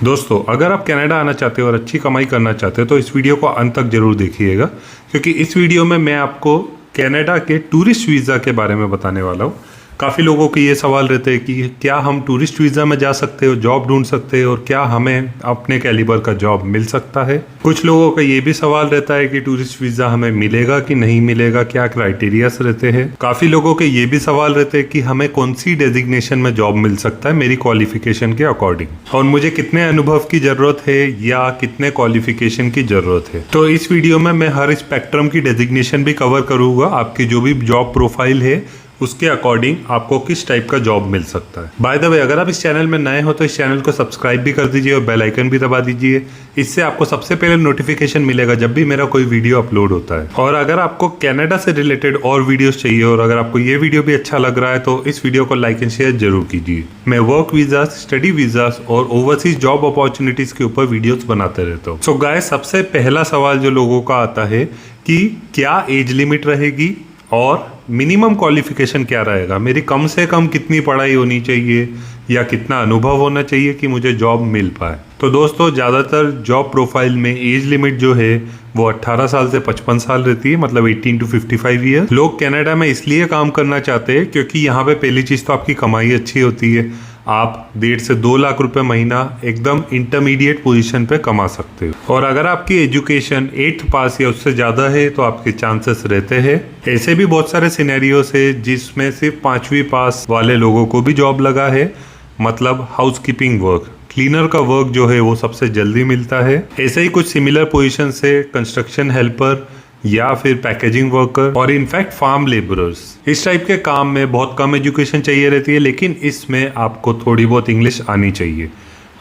दोस्तों, अगर आप कनाडा आना चाहते हो और अच्छी कमाई करना चाहते हो तो इस वीडियो को अंत तक जरूर देखिएगा, क्योंकि इस वीडियो में मैं आपको कनाडा के टूरिस्ट वीज़ा के बारे में बताने वाला हूँ। काफ़ी लोगों के ये सवाल रहते हैं कि क्या हम टूरिस्ट वीज़ा में जा सकते हो, जॉब ढूंढ सकते हैं और क्या हमें अपने कैलिबर का जॉब मिल सकता है। कुछ लोगों का ये भी सवाल रहता है कि टूरिस्ट वीज़ा हमें मिलेगा कि नहीं मिलेगा, क्या क्राइटेरियाज रहते हैं। काफ़ी लोगों के ये भी सवाल रहते हैं कि हमें कौन सी डेजिग्नेशन में जॉब मिल सकता है मेरी क्वालिफिकेशन के अकॉर्डिंग, और मुझे कितने अनुभव की ज़रूरत है या कितने क्वालिफिकेशन की ज़रूरत है। तो इस वीडियो में मैं हर स्पेक्ट्रम की डेजिग्नेशन भी कवर करूँगा। आपकी जो भी जॉब प्रोफाइल है उसके अकॉर्डिंग आपको किस टाइप का जॉब मिल सकता है। बाय द वे, अगर आप इस चैनल में नए हो तो इस चैनल को सब्सक्राइब भी कर दीजिए और बेल आइकन भी दबा दीजिए। इससे आपको सबसे पहले नोटिफिकेशन मिलेगा जब भी मेरा कोई वीडियो अपलोड होता है। और अगर आपको कनाडा से रिलेटेड और वीडियोस चाहिए और अगर आपको ये वीडियो भी अच्छा लग रहा है तो इस वीडियो को लाइक एंड शेयर जरूर कीजिए। मैं वर्क वीजा, स्टडी वीजा और ओवरसीज जॉब अपॉर्चुनिटीज के ऊपर वीडियोस बनाते रहता हूँ। सो गाइस, सबसे पहला सवाल जो लोगों का आता है कि क्या एज लिमिट रहेगी और मिनिमम क्वालिफिकेशन क्या रहेगा, मेरी कम से कम कितनी पढ़ाई होनी चाहिए या कितना अनुभव होना चाहिए कि मुझे जॉब मिल पाए। तो दोस्तों, ज़्यादातर जॉब प्रोफाइल में एज लिमिट जो है वो 18 साल से 55 साल रहती है, मतलब 18 to 55 ईयर। लोग कनाडा में इसलिए काम करना चाहते हैं क्योंकि यहाँ पे पहली चीज़ तो आपकी कमाई अच्छी होती है। आप 1.5 से 2 लाख रुपए महीना एकदम इंटरमीडिएट पोजीशन पे कमा सकते हो। और अगर आपकी एजुकेशन 8th पास या उससे ज़्यादा है तो आपके चांसेस रहते हैं। ऐसे भी बहुत सारे सिनेरियोस है जिसमें सिर्फ 5वीं पास वाले लोगों को भी जॉब लगा है, मतलब हाउसकीपिंग वर्क, क्लीनर का वर्क जो है वो सबसे जल्दी मिलता है। ऐसे ही कुछ सिमिलर पोजीशन से कंस्ट्रक्शन हेल्पर या फिर पैकेजिंग वर्कर और इनफैक्ट फार्म लेबरर्स, इस टाइप के काम में बहुत कम एजुकेशन चाहिए रहती है, लेकिन इसमें आपको थोड़ी बहुत इंग्लिश आनी चाहिए।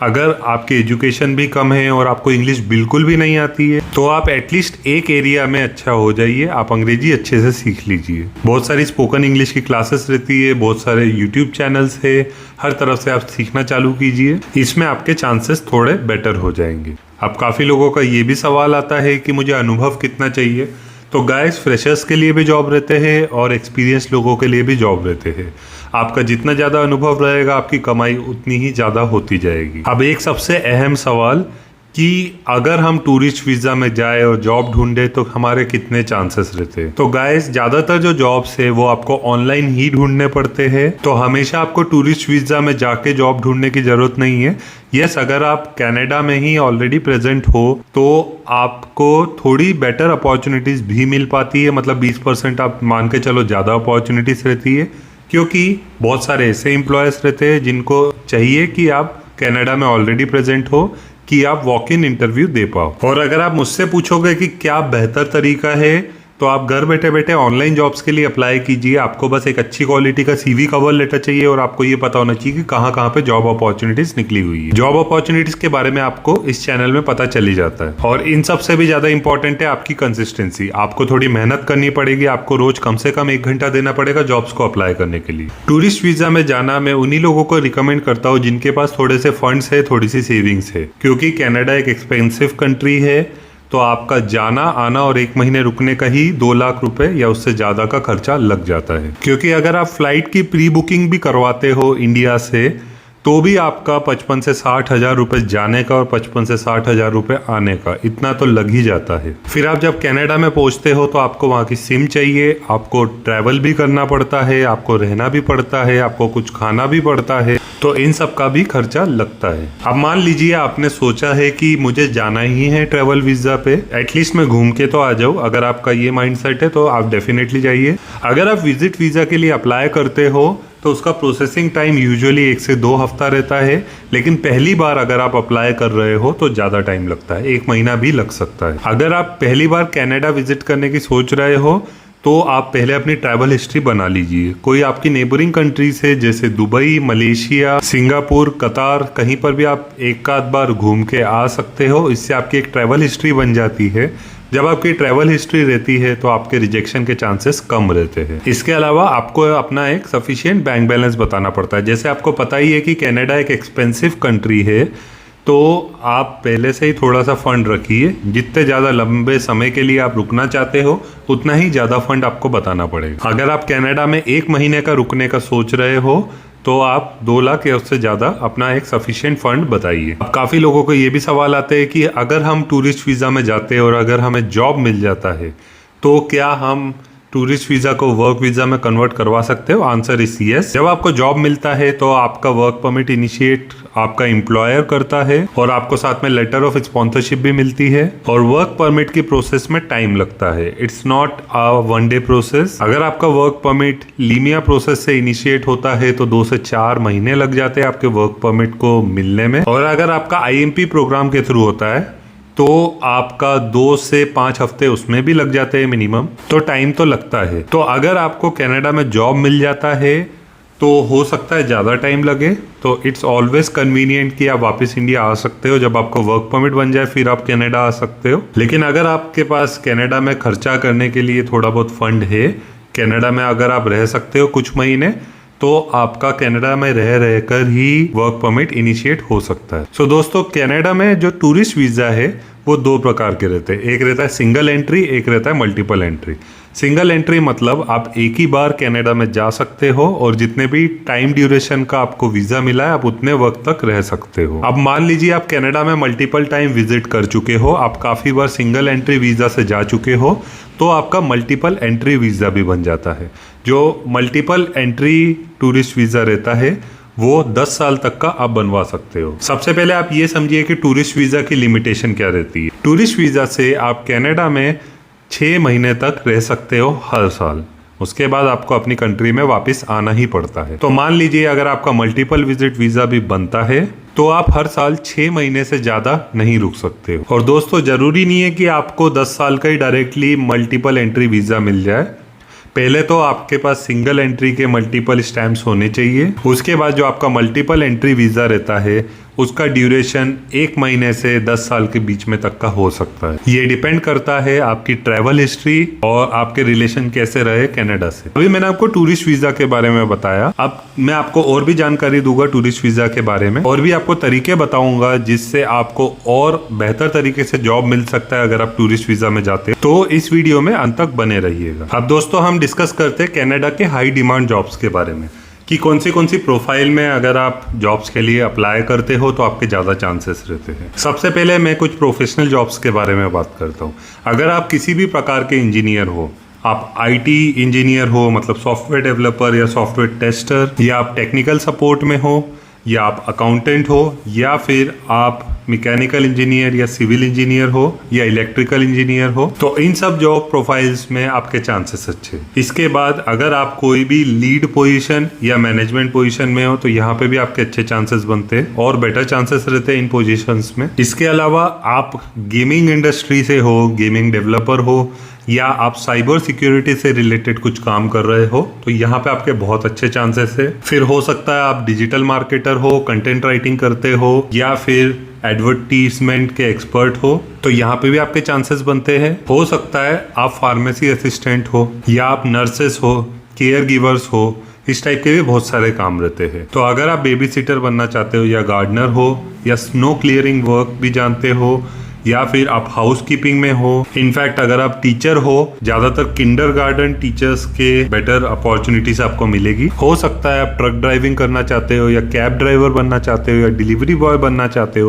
अगर आपकी एजुकेशन भी कम है और आपको इंग्लिश बिल्कुल भी नहीं आती है तो आप एटलीस्ट एक एरिया में अच्छा हो जाइए, आप अंग्रेजी अच्छे से सीख लीजिए। बहुत सारी स्पोकन इंग्लिश की क्लासेस रहती है, बहुत सारे यूट्यूब चैनल्स है, हर तरफ से आप सीखना चालू कीजिए, इसमें आपके चांसेस थोड़े बेटर हो जाएंगे। अब काफ़ी लोगों का ये भी सवाल आता है कि मुझे अनुभव कितना चाहिए। तो गाइस, फ्रेशर्स के लिए भी जॉब रहते हैं और एक्सपीरियंस लोगों के लिए भी जॉब रहते हैं। आपका जितना ज़्यादा अनुभव रहेगा आपकी कमाई उतनी ही ज़्यादा होती जाएगी। अब एक सबसे अहम सवाल कि अगर हम टूरिस्ट वीज़ा में जाए और जॉब ढूंढे तो हमारे कितने चांसेस रहते हैं। तो गाइस, ज़्यादातर जो जॉब्स है वो आपको ऑनलाइन ही ढूंढने पड़ते हैं, तो हमेशा आपको टूरिस्ट वीज़ा में जाके जॉब ढूंढने की ज़रूरत नहीं है। यस, अगर आप कनाडा में ही ऑलरेडी प्रेजेंट हो तो आपको थोड़ी बेटर अपॉर्चुनिटीज़ भी मिल पाती है, मतलब 20% आप मान के चलो ज़्यादा अपॉर्चुनिटीज़ रहती है, क्योंकि बहुत सारे ऐसे एम्प्लॉयज़ रहते हैं जिनको चाहिए कि आप कनाडा में ऑलरेडी प्रेजेंट हो कि आप वॉक इन इंटरव्यू दे पाओ। और अगर आप मुझसे पूछोगे कि क्या बेहतर तरीका है, तो आप घर बैठे बैठे ऑनलाइन जॉब्स के लिए अप्लाई कीजिए। आपको बस एक अच्छी क्वालिटी का CV कवर लेटर चाहिए और आपको ये पता होना चाहिए कि कहाँ कहाँ पे जॉब अपॉर्चुनिटीज निकली हुई है। जॉब अपॉर्चुनिटीज के बारे में आपको इस चैनल में पता चल ही जाता है। और इन सब से भी ज्यादा इंपॉर्टेंट है आपकी कंसिस्टेंसी। आपको थोड़ी मेहनत करनी पड़ेगी, आपको रोज कम से कम 1 घंटा देना पड़ेगा जॉब्स को अप्लाई करने के लिए। टूरिस्ट वीजा में जाना मैं उन्हीं लोगों को रिकमेंड करता हूँ जिनके पास थोड़े से फंड्स है, थोड़ी सी सेविंग्स है, क्योंकि कनाडा एक एक्सपेंसिव कंट्री है। तो आपका जाना आना और 1 महीने रुकने का ही 2 लाख रुपए या उससे ज्यादा का खर्चा लग जाता है। क्योंकि अगर आप फ्लाइट की प्री बुकिंग भी करवाते हो इंडिया से तो भी आपका 55 से 60 हजार रुपए जाने का और 55 से 60 हजार रुपए आने का, इतना तो लग ही जाता है। फिर आप जब कनाडा में पहुंचते हो तो आपको वहाँ की सिम चाहिए, आपको ट्रैवल भी करना पड़ता है, आपको रहना भी पड़ता है, आपको कुछ खाना भी पड़ता है, तो इन सब का भी खर्चा लगता है। अब मान लीजिए आपने सोचा है कि मुझे जाना ही है ट्रैवल वीजा पे, एटलीस्ट मैं घूम के तो आ जाऊँ। अगर आपका ये माइंडसेट है तो आप डेफिनेटली जाइए। अगर आप विजिट वीजा के लिए अप्लाई करते हो तो उसका प्रोसेसिंग टाइम यूजुअली 1 से 2 हफ्ता रहता है, लेकिन पहली बार अगर आप अप्लाई कर रहे हो तो ज़्यादा टाइम लगता है, 1 महीना भी लग सकता है। अगर आप पहली बार कनाडा विजिट करने की सोच रहे हो तो आप पहले अपनी ट्रैवल हिस्ट्री बना लीजिए। कोई आपकी नेबरिंग कंट्रीज है जैसे दुबई, मलेशिया, सिंगापुर, कतार, कहीं पर भी आप एक आध बार घूम के आ सकते हो। इससे आपकी एक ट्रैवल हिस्ट्री बन जाती है। जब आपकी ट्रैवल हिस्ट्री रहती है तो आपके रिजेक्शन के चांसेस कम रहते हैं। इसके अलावा आपको अपना एक सफिशिएंट बैंक बैलेंस बताना पड़ता है। जैसे आपको पता ही है कि कनाडा एक एक्सपेंसिव कंट्री है, तो आप पहले से ही थोड़ा सा फंड रखिए। जितने ज़्यादा लंबे समय के लिए आप रुकना चाहते हो उतना ही ज़्यादा फंड आपको बताना पड़ेगा। अगर आप कनाडा में 1 महीने का रुकने का सोच रहे हो तो आप 2 लाख या उससे ज़्यादा अपना एक सफिशिएंट फंड बताइए। अब काफ़ी लोगों को ये भी सवाल आते हैं कि अगर हम टूरिस्ट वीज़ा में जाते हैं और अगर हमें जॉब मिल जाता है तो क्या हम टूरिस्ट वीज़ा को वर्क वीज़ा में कन्वर्ट करवा सकते हो? Answer is yes. जब आपको जॉब मिलता है तो आपका वर्क परमिट इनिशिएट आपका एम्प्लॉयर करता है और आपको साथ में लेटर ऑफ स्पॉन्सरशिप भी मिलती है और वर्क परमिट की प्रोसेस में टाइम लगता है। It's not a 1 day process. अगर आपका वर्क परमिट लीमिया प्रोसेस से इनिशिएट होता है तो 2 से 4 महीने लग जाते हैं आपके वर्क परमिट को मिलने में, और अगर आपका IMP प्रोग्राम के थ्रू होता है तो आपका 2 से 5 हफ्ते उसमें भी लग जाते हैं मिनिमम, तो टाइम तो लगता है। तो अगर आपको कनाडा में जॉब मिल जाता है तो हो सकता है ज़्यादा टाइम लगे, तो इट्स ऑलवेज कन्वीनियंट कि आप वापस इंडिया आ सकते हो। जब आपका वर्क परमिट बन जाए फिर आप कनाडा आ सकते हो। लेकिन अगर आपके पास कनाडा में खर्चा करने के लिए थोड़ा बहुत फंड है, कनाडा में अगर आप रह सकते हो कुछ महीने, तो आपका कनाडा में रह रहकर ही वर्क परमिट इनिशिएट हो सकता है। सो दोस्तों, कनाडा में जो टूरिस्ट वीज़ा है वो 2 प्रकार के रहते हैं। एक रहता है सिंगल एंट्री, एक रहता है मल्टीपल एंट्री। सिंगल एंट्री मतलब आप एक ही बार कनाडा में जा सकते हो और जितने भी टाइम ड्यूरेशन का आपको वीज़ा मिला है आप उतने वक्त तक रह सकते हो। अब मान लीजिए आप कनाडा में मल्टीपल टाइम विजिट कर चुके हो, आप काफ़ी बार सिंगल एंट्री वीज़ा से जा चुके हो, तो आपका मल्टीपल एंट्री वीज़ा भी बन जाता है। जो मल्टीपल एंट्री टूरिस्ट वीज़ा रहता है वो 10 साल तक का आप बनवा सकते हो। सबसे पहले आप ये समझिए कि टूरिस्ट वीज़ा की लिमिटेशन क्या रहती है। टूरिस्ट वीज़ा से आप कनाडा में 6 महीने तक रह सकते हो हर साल, उसके बाद आपको अपनी कंट्री में वापस आना ही पड़ता है। तो मान लीजिए अगर आपका मल्टीपल विजिट वीज़ा भी बनता है तो आप हर साल 6 महीने से ज़्यादा नहीं रुक सकते हो। और दोस्तों, ज़रूरी नहीं है कि आपको 10 साल का ही डायरेक्टली मल्टीपल एंट्री वीज़ा मिल जाए। पहले तो आपके पास सिंगल एंट्री के मल्टीपल स्टैम्प्स होने चाहिए। उसके बाद जो आपका मल्टीपल एंट्री वीज़ा रहता है उसका ड्यूरेशन 1 महीने से 10 साल के बीच में तक का हो सकता है। ये डिपेंड करता है आपकी ट्रैवल हिस्ट्री और आपके रिलेशन कैसे रहे कनाडा से। अभी मैंने आपको टूरिस्ट वीज़ा के बारे में बताया, अब मैं आपको और भी जानकारी दूंगा टूरिस्ट वीज़ा के बारे में और भी आपको तरीके बताऊंगा जिससे आपको और बेहतर तरीके से जॉब मिल सकता है अगर आप टूरिस्ट वीज़ा में जाते हैं। तो इस वीडियो में अंत तक बने रहिएगा। अब दोस्तों, हम डिस्कस करते हैं कनाडा के हाई डिमांड जॉब्स के बारे में कि कौन सी प्रोफाइल में अगर आप जॉब्स के लिए अप्लाई करते हो तो आपके ज़्यादा चांसेस रहते हैं। सबसे पहले मैं कुछ प्रोफेशनल जॉब्स के बारे में बात करता हूँ। अगर आप किसी भी प्रकार के इंजीनियर हो, आप IT इंजीनियर हो मतलब सॉफ्टवेयर डेवलपर या सॉफ्टवेयर टेस्टर, या आप टेक्निकल सपोर्ट में हो, या आप अकाउंटेंट हो, या फिर आप मैकेनिकल इंजीनियर या सिविल इंजीनियर हो या इलेक्ट्रिकल इंजीनियर हो, तो इन सब जॉब प्रोफाइल्स में आपके चांसेस अच्छे। इसके बाद अगर आप कोई भी लीड पोजीशन या मैनेजमेंट पोजीशन में हो तो यहाँ पे भी आपके अच्छे चांसेस बनते हैं और बेटर चांसेस रहते हैं इन पोजीशंस में। इसके अलावा आप गेमिंग इंडस्ट्री से हो, गेमिंग डेवलपर हो, या आप साइबर सिक्योरिटी से रिलेटेड कुछ काम कर रहे हो तो यहाँ पे आपके बहुत अच्छे चांसेस है। फिर हो सकता है आप डिजिटल मार्केटर हो, कंटेंट राइटिंग करते हो, या फिर एडवर्टीजमेंट के एक्सपर्ट हो, तो यहाँ पे भी आपके चांसेस बनते हैं। हो सकता है आप फार्मेसी असिस्टेंट हो, या आप नर्सेस हो, केयर गिवर्स हो, इस टाइप के भी बहुत सारे काम रहते हैं। तो अगर आप बेबी सिटर बनना चाहते हो, या गार्डनर हो, या स्नो क्लियरिंग वर्क भी जानते हो, या फिर आप हाउस कीपिंग में हो, इनफैक्ट अगर आप टीचर हो, ज्यादातर किंडरगार्टन टीचर्स के बेटर अपॉर्चुनिटीज आपको मिलेगी। हो सकता है आप ट्रक ड्राइविंग करना चाहते हो, या कैब ड्राइवर बनना चाहते हो, या डिलीवरी बॉय बनना चाहते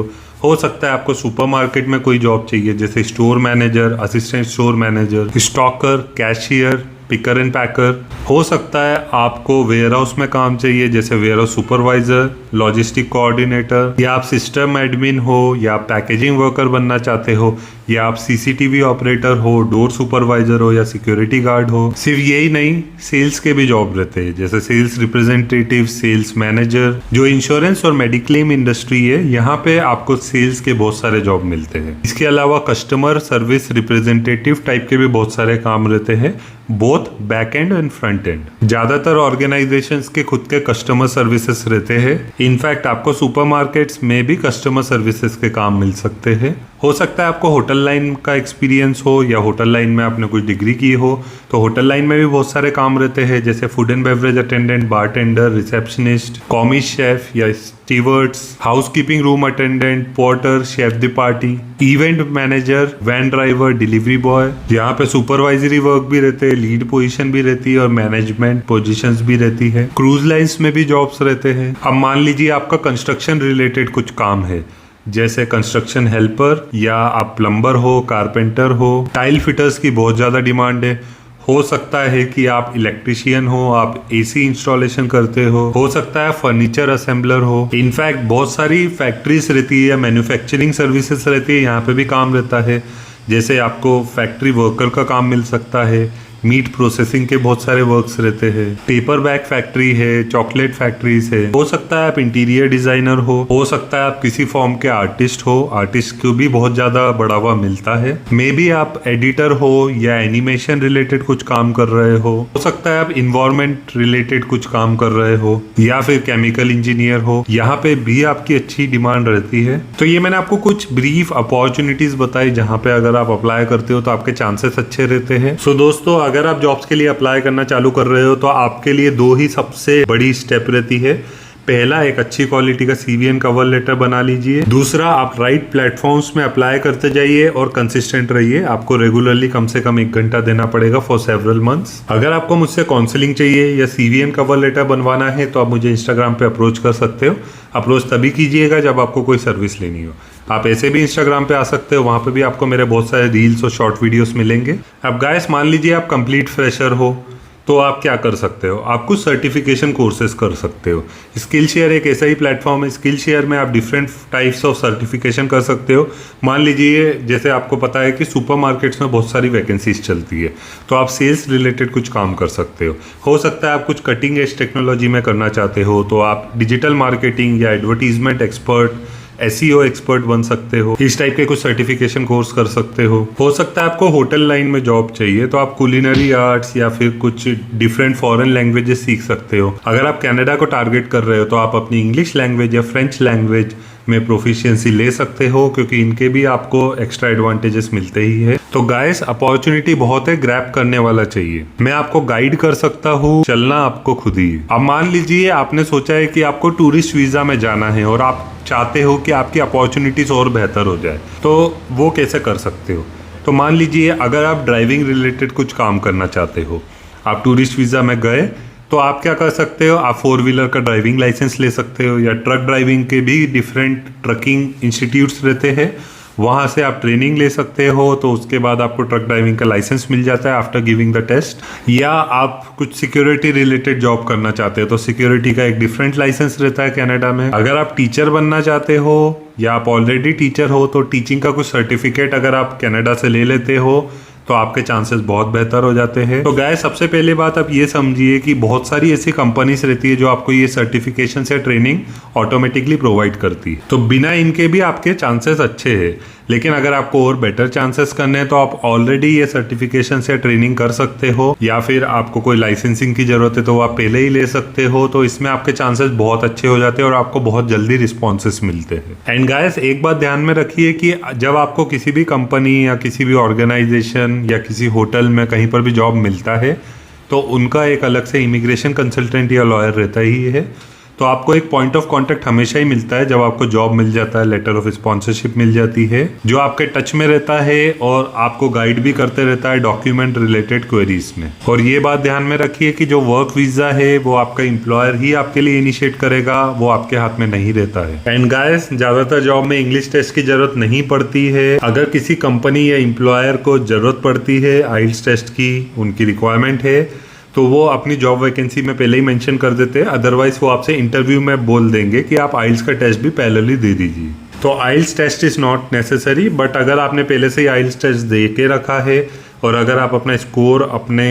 हो सकता है आपको सुपरमार्केट में कोई जॉब चाहिए जैसे store manager, assistant store manager, stocker, cashier, picker and packer. हो सकता है आपको वेयर हाउस में काम चाहिए जैसे warehouse supervisor, logistic coordinator, या आप सिस्टम एडमिन हो, या आप पैकेजिंग वर्कर बनना चाहते हो, या आप CCTV ऑपरेटर हो, डोर सुपरवाइजर हो, या सिक्योरिटी गार्ड हो। सिर्फ यही नहीं, सेल्स के भी जॉब रहते हैं जैसे सेल्स रिप्रेजेंटेटिव, सेल्स मैनेजर। जो इंश्योरेंस और मेडिक्लेम इंडस्ट्री है यहाँ पे आपको सेल्स के बहुत सारे जॉब मिलते हैं। इसके अलावा कस्टमर सर्विस रिप्रेजेंटेटिव टाइप के भी बहुत सारे काम रहते हैं, both back and and front end. ज्यादातर ऑर्गेनाइजेशंस के खुद के कस्टमर सर्विसेज रहते हैं। इनफैक्ट आपको सुपरमार्केट्स में भी कस्टमर सर्विसेज के काम मिल सकते हैं। हो सकता है आपको होटल लाइन का एक्सपीरियंस हो, या होटल लाइन में आपने कुछ डिग्री की हो, तो होटल लाइन में भी बहुत सारे काम रहते हैं जैसे food and beverage attendant, bartender, receptionist, commis chef या stewards, housekeeping room attendant, porter, chef de partie. Event manager, van driver, delivery boy. यहाँ पे सुपरवाइजरी वर्क भी रहते हैं, लीड पोजीशन भी रहती है और मैनेजमेंट पोजीशंस भी रहती है। क्रूज लाइंस में भी जॉब्स रहते हैं। अब मान लीजिए आपका कंस्ट्रक्शन रिलेटेड कुछ काम है, जैसे कंस्ट्रक्शन हेल्पर, या आप प्लम्बर हो, कारपेंटर हो, टाइल फिटर्स की बहुत ज़्यादा डिमांड है। हो सकता है कि आप इलेक्ट्रिशियन हो, आप एसी इंस्टॉलेशन करते हो सकता है फर्नीचर असेंबलर हो। इनफैक्ट बहुत सारी फैक्ट्रीज रहती है या मैन्युफैक्चरिंग सर्विसेज रहती है, यहाँ पे भी काम रहता है। जैसे आपको फैक्ट्री वर्कर का काम मिल सकता है, मीट प्रोसेसिंग के बहुत सारे वर्क्स रहते हैं, पेपर बैग फैक्ट्री है, चॉकलेट फैक्ट्रीज है। हो सकता है आप इंटीरियर डिजाइनर हो सकता है आप किसी फॉर्म के आर्टिस्ट हो, आर्टिस्ट को भी बहुत ज्यादा बढ़ावा मिलता है। मे बी आप एडिटर हो या एनिमेशन रिलेटेड कुछ काम कर रहे हो सकता है आप इन्वायरमेंट रिलेटेड कुछ काम कर रहे हो, या फिर केमिकल इंजीनियर हो। यहाँ पे भी आपकी अच्छी डिमांड रहती है। तो ये मैंने आपको कुछ ब्रीफ अपॉर्चुनिटीज बताई जहाँ पे अगर आप अप्लाई करते हो तो आपके चांसेस अच्छे रहते हैं। सो दोस्तों, अगर आप जॉब्स के लिए अप्लाई करना चालू कर रहे हो तो आपके लिए दो ही सबसे बड़ी स्टेप रहती है। पहला, एक अच्छी क्वालिटी का सीवी एंड कवर लेटर बना लीजिए। दूसरा, आप राइट प्लेटफॉर्म्स में अप्लाई करते जाइए और कंसिस्टेंट रहिए। आपको रेगुलरली कम से कम 1 घंटा देना पड़ेगा फॉर सेवरल मंथ्स। अगर आपको मुझसे काउंसलिंग चाहिए या सीवी एंड कवर लेटर बनवाना है तो आप मुझे इंस्टाग्राम पे अप्रोच कर सकते हो। अप्रोच तभी कीजिएगा जब आपको कोई सर्विस लेनी हो। आप ऐसे भी इंस्टाग्राम पे आ सकते हो, वहाँ पे भी आपको मेरे बहुत सारे रील्स और शॉर्ट वीडियोस मिलेंगे। अब गाइस, मान लीजिए आप कंप्लीट फ्रेशर हो तो आप क्या कर सकते हो? आप कुछ सर्टिफिकेशन कोर्सेज कर सकते हो। स्किल शेयर एक ऐसा ही प्लेटफॉर्म है। स्किल शेयर में आप डिफरेंट टाइप्स ऑफ सर्टिफिकेशन कर सकते हो। मान लीजिए, जैसे आपको पता है कि सुपरमार्केट्स में बहुत सारी वैकेंसीज चलती है, तो आप सेल्स रिलेटेड कुछ काम कर सकते हो सकता है आप कुछ कटिंग एज टेक्नोलॉजी में करना चाहते हो तो आप डिजिटल मार्केटिंग या एडवर्टीजमेंट एक्सपर्ट, SEO एक्सपर्ट बन सकते हो। इस टाइप के कुछ सर्टिफिकेशन कोर्स कर सकते हो सकता है आपको होटल लाइन में जॉब चाहिए तो आप कुलिनरी आर्ट्स या फिर कुछ डिफरेंट फॉरेन लैंग्वेजेस सीख सकते हो। अगर आप कनाडा को टारगेट कर रहे हो तो आप अपनी इंग्लिश लैंग्वेज या फ्रेंच लैंग्वेज में प्रोफिशिएंसी ले सकते हो, क्योंकि इनके भी आपको एक्स्ट्रा एडवांटेजेस मिलते ही है। तो गाइस, अपॉर्चुनिटी बहुत है, ग्रैब करने वाला चाहिए। मैं आपको गाइड कर सकता हूँ, चलना आपको खुद ही। अब मान लीजिए आपने सोचा है कि आपको टूरिस्ट वीजा में जाना है और आप चाहते हो कि आपकी अपॉर्चुनिटीज और बेहतर हो जाए, तो वो कैसे कर सकते हो? तो मान लीजिए अगर आप ड्राइविंग रिलेटेड कुछ काम करना चाहते हो, आप टूरिस्ट वीजा में गए तो आप क्या कर सकते हो? आप 4 व्हीलर का ड्राइविंग लाइसेंस ले सकते हो, या ट्रक ड्राइविंग के भी डिफरेंट ट्रकिंग इंस्टीट्यूट्स रहते हैं, वहाँ से आप ट्रेनिंग ले सकते हो। तो उसके बाद आपको ट्रक ड्राइविंग का लाइसेंस मिल जाता है आफ्टर गिविंग द टेस्ट। या आप कुछ सिक्योरिटी रिलेटेड जॉब करना चाहते हो तो सिक्योरिटी का एक डिफरेंट लाइसेंस रहता है कनाडा में। अगर आप टीचर बनना चाहते हो या आप ऑलरेडी टीचर हो तो टीचिंग का कुछ सर्टिफिकेट अगर आप कनाडा से ले लेते हो तो आपके चांसेस बहुत बेहतर हो जाते हैं। तो गाइस, सबसे पहले बात आप ये समझिए कि बहुत सारी ऐसी कंपनीज रहती है जो आपको ये सर्टिफिकेशन से ट्रेनिंग ऑटोमेटिकली प्रोवाइड करती है। तो बिना इनके भी आपके चांसेस अच्छे हैं, लेकिन अगर आपको और बेटर चांसेस करने हैं तो आप ऑलरेडी ये सर्टिफिकेशन से ट्रेनिंग कर सकते हो, या फिर आपको कोई लाइसेंसिंग की जरूरत है तो आप पहले ही ले सकते हो। तो इसमें आपके चांसेस बहुत अच्छे हो जाते हैं और आपको बहुत जल्दी रिस्पॉन्सेस मिलते हैं। एंड गाइस, एक बात ध्यान में रखिए कि जब आपको किसी भी कंपनी या किसी भी ऑर्गेनाइजेशन या किसी होटल में कहीं पर भी जॉब मिलता है तो उनका एक अलग से इमिग्रेशन कंसल्टेंट या लॉयर रहता ही है। तो आपको एक पॉइंट ऑफ कांटेक्ट हमेशा ही मिलता है जब आपको जॉब मिल जाता है, लेटर ऑफ स्पॉन्सरशिप मिल जाती है, जो आपके टच में रहता है और आपको गाइड भी करते रहता है डॉक्यूमेंट रिलेटेड क्वेरीज में। और ये बात ध्यान में रखिए कि जो वर्क वीजा है वो आपका एम्प्लॉयर ही आपके लिए इनिशिएट करेगा, वो आपके हाथ में नहीं रहता है। एंड गाइस, ज्यादातर जॉब में इंग्लिश टेस्ट की जरूरत नहीं पड़ती है। अगर किसी कंपनी या एम्प्लॉयर को जरूरत पड़ती है आइल्स टेस्ट की, उनकी रिक्वायरमेंट है, तो वो अपनी जॉब वैकेंसी में पहले ही मेंशन कर देते हैं। अदरवाइज वो आपसे इंटरव्यू में बोल देंगे कि आप आइल्स का टेस्ट भी पहले दे दीजिए। तो IELTS test is not necessary, but अगर आपने पहले से ही आइल्स टेस्ट दे के रखा है और अगर आप अपना स्कोर अपने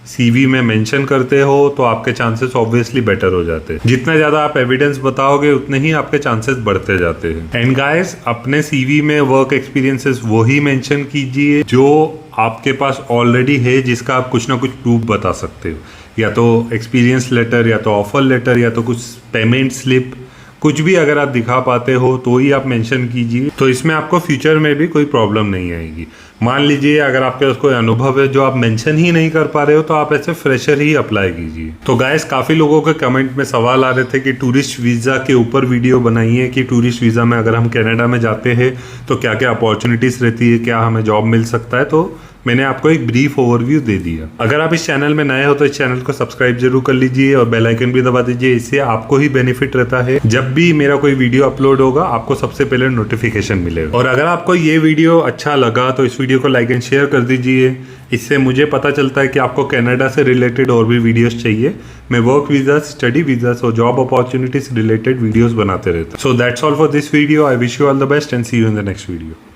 सीवी में मेंशन करते हो तो आपके चांसेस ऑब्वियसली बेटर हो जाते हैं। जितना ज्यादा आप एविडेंस बताओगे उतने ही आपके चांसेस बढ़ते जाते हैं। एंड गाइस, अपने सीवी में वर्क एक्सपीरियंसेस वो ही मेंशन कीजिए जो आपके पास ऑलरेडी है, जिसका आप कुछ ना कुछ प्रूफ बता सकते हो, या तो एक्सपीरियंस लेटर, या तो ऑफर लेटर, या तो कुछ पेमेंट स्लिप, कुछ भी अगर आप दिखा पाते हो तो ही आप मेंशन कीजिए। तो इसमें आपको फ्यूचर में भी कोई प्रॉब्लम नहीं आएगी। मान लीजिए अगर आपके पास कोई अनुभव है जो आप मेंशन ही नहीं कर पा रहे हो तो आप ऐसे फ्रेशर ही अप्लाई कीजिए। तो गाइस काफी लोगों के कमेंट में सवाल आ रहे थे कि टूरिस्ट वीजा के ऊपर वीडियो बनाइए कि टूरिस्ट वीजा में अगर हम कनाडा में जाते हैं तो क्या क्या अपॉर्चुनिटीज रहती है, क्या हमें जॉब मिल सकता है। तो मैंने आपको एक ब्रीफ ओवरव्यू दे दिया। अगर आप इस चैनल में नए हो तो इस चैनल को सब्सक्राइब जरूर कर लीजिए और बेल आइकन भी दबा दीजिए, इससे आपको ही बेनिफिट रहता है। जब भी मेरा कोई वीडियो अपलोड होगा आपको सबसे पहले नोटिफिकेशन मिलेगा। और अगर आपको ये वीडियो अच्छा लगा तो इस वीडियो को लाइक एंड शेयर कर दीजिए, इससे मुझे पता चलता है कि आपको कनाडा से रिलेटेड और भी वीडियोस चाहिए। मैं वर्क वीजा, स्टडी वीजा और जॉब अपॉर्चुनिटीज रिलेटेड वीडियोस बनाते रहता हूँ। So that's all for this video. I wish you all the best and see you in the next video.